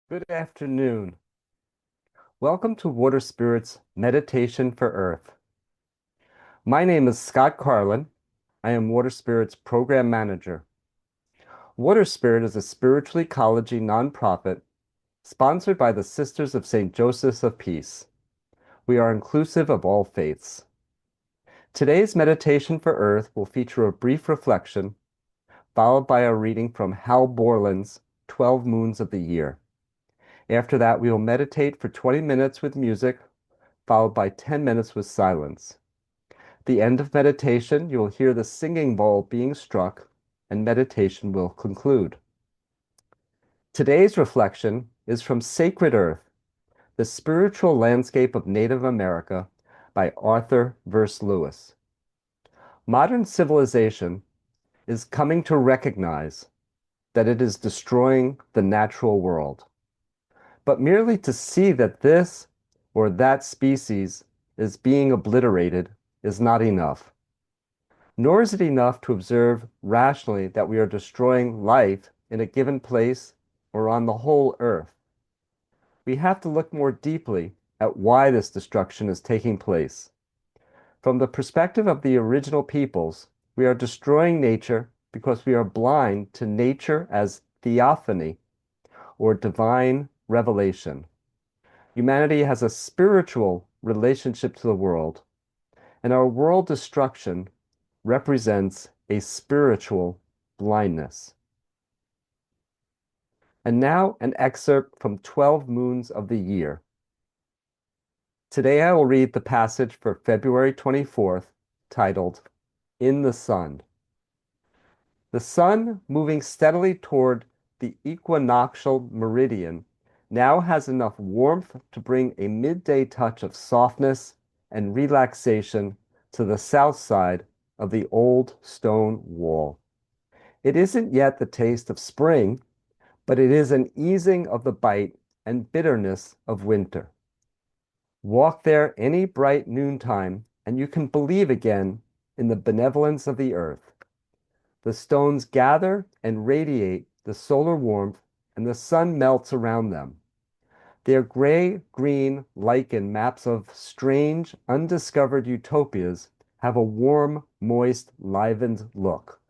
Good afternoon. Welcome to Water Spirit's Meditation for Earth. My name is Scott Carlin. I am Water Spirit's Program Manager. Water Spirit is a spiritual ecology nonprofit sponsored by the Sisters of St. Joseph's of Peace. We are inclusive of all faiths. Today's Meditation for Earth will feature a brief reflection, followed by a reading from Hal Borland's 12 Moons of the Year. After that, we will meditate for 20 minutes with music, followed by 10 minutes with silence. At the end of meditation, you will hear the singing bowl being struck, and meditation will conclude. Today's reflection is from Sacred Earth, the Spiritual Landscape of Native America by Arthur Verse Lewis. Modern civilization is coming to recognize that it is destroying the natural world. But merely to see that this or that species is being obliterated is not enough. Nor is it enough to observe rationally that we are destroying life in a given place or on the whole earth. We have to look more deeply at why this destruction is taking place. From the perspective of the original peoples, we are destroying nature because we are blind to nature as theophany or divine revelation. Humanity has a spiritual relationship to the world, and our world destruction represents a spiritual blindness. And now an excerpt from 12 Moons of the Year. Today I will read the passage for February 24th, titled, In the Sun. The sun, moving steadily toward the equinoctial meridian, now has enough warmth to bring a midday touch of softness and relaxation to the south side of the old stone wall. It isn't yet the taste of spring, but it is an easing of the bite and bitterness of winter. Walk there any bright noontime, and you can believe again in the benevolence of the earth. The stones gather and radiate the solar warmth, and the sun melts around them. Their gray-green lichen maps of strange, undiscovered utopias have a warm, moist, livened look.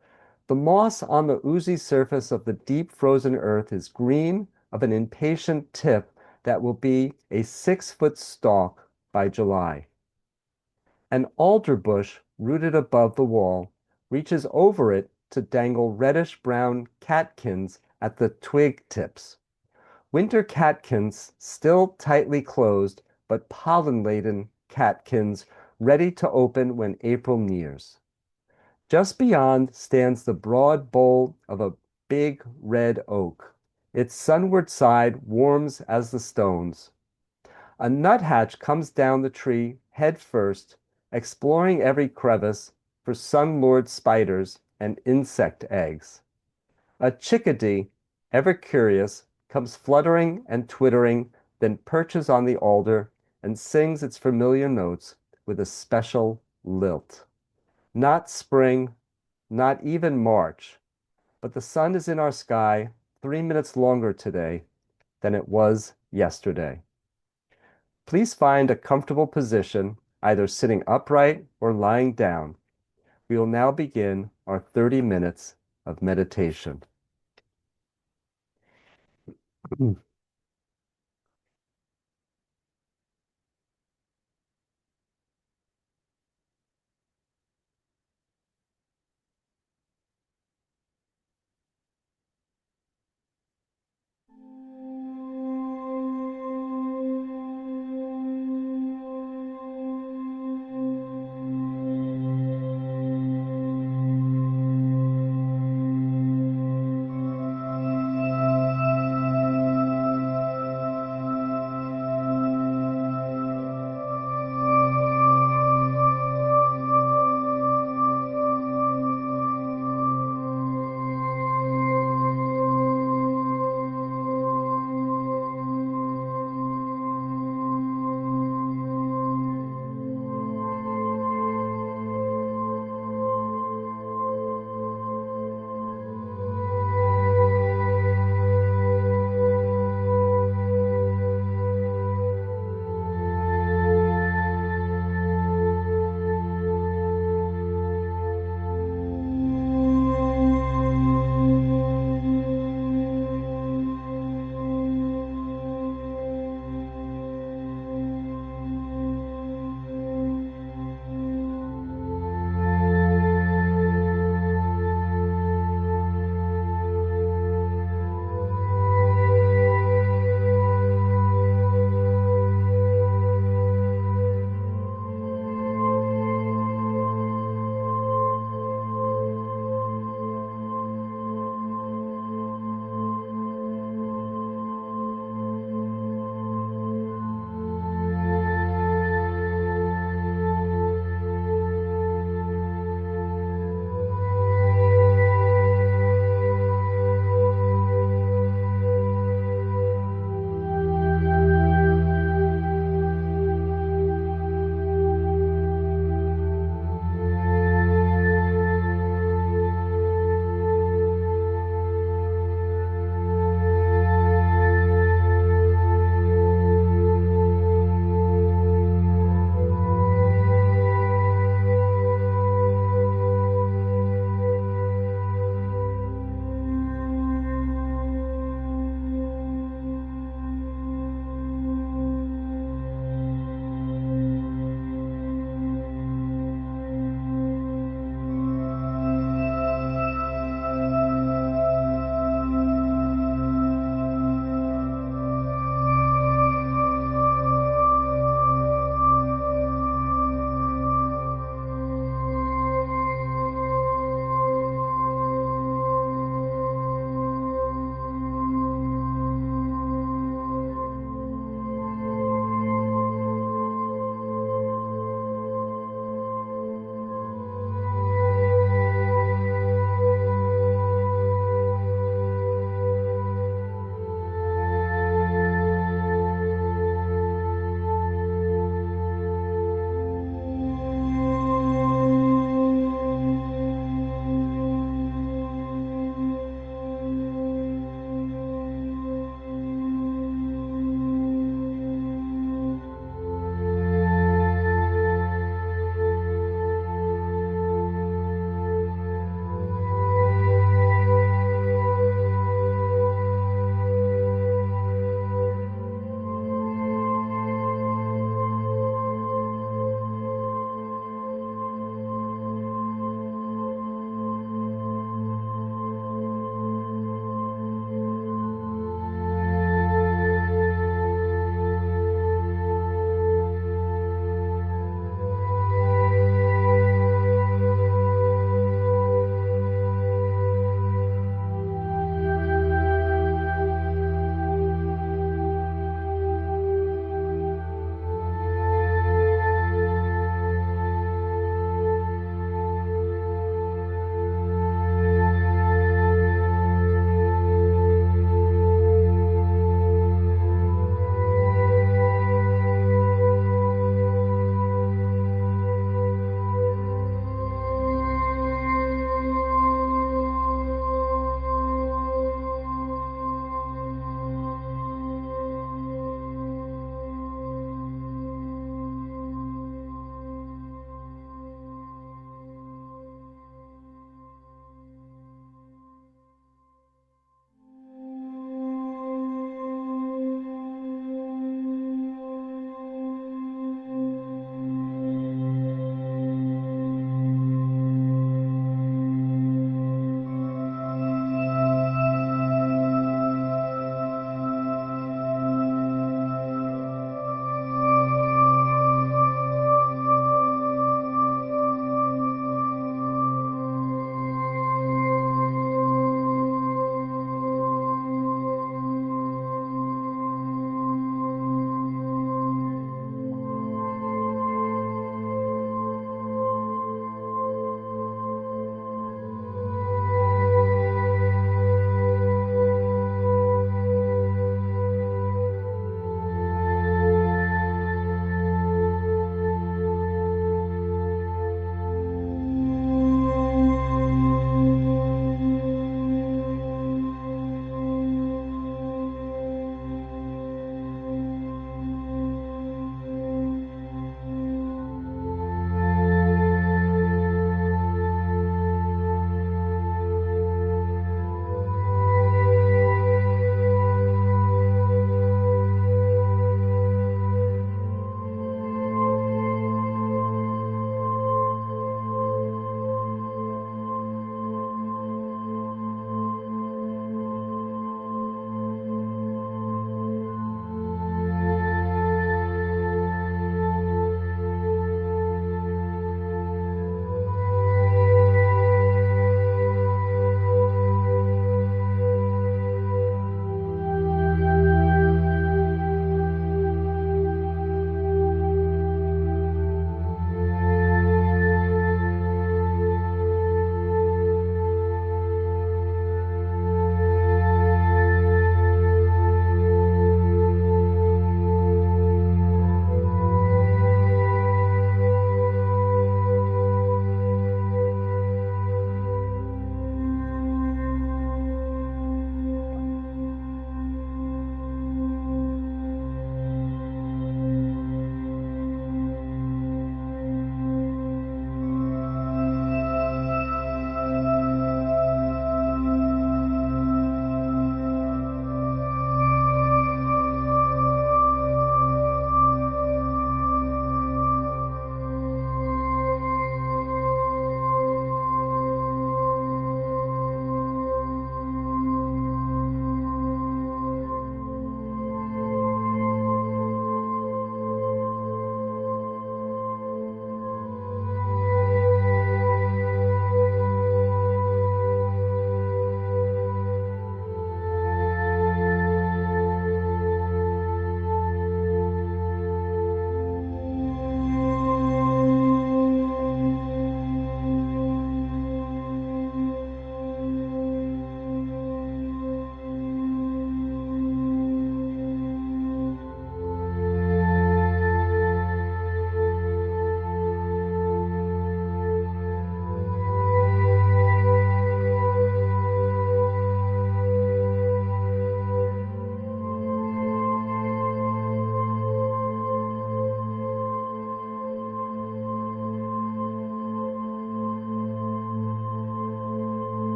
The moss on the oozy surface of the deep frozen earth is green of an impatient tip that will be a 6-foot stalk by July. An alder bush rooted above the wall reaches over it to dangle reddish-brown catkins at the twig tips. Winter catkins still tightly closed, but pollen-laden catkins ready to open when April nears. Just beyond stands the broad bole of a big red oak. Its sunward side warms as the stones. A nuthatch comes down the tree head first, exploring every crevice for sun-lured spiders and insect eggs. A chickadee, ever curious, comes fluttering and twittering, then perches on the alder and sings its familiar notes with a special lilt. Not spring, not even March, but the sun is in our sky 3 minutes longer today than it was yesterday. Please find a comfortable position, either sitting upright or lying down. We will now begin our 30 minutes of meditation.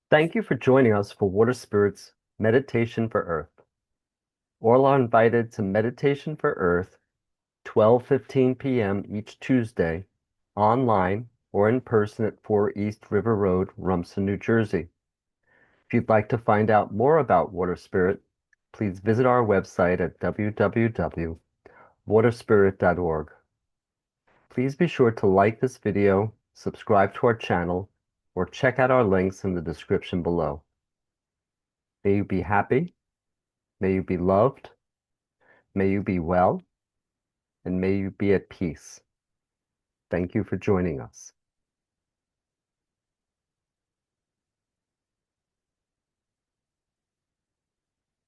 Thank you for joining us for Water Spirit's Meditation for Earth. All are invited to Meditation for Earth, 12:15 p.m. each Tuesday, online or in person at 4 East River Road, Rumson, New Jersey. If you'd like to find out more about Water Spirit, please visit our website at www.waterspirit.org. Please be sure to like this video, subscribe to our channel, or check out our links in the description below. May you be happy, may you be loved, may you be well, and may you be at peace. Thank you for joining us.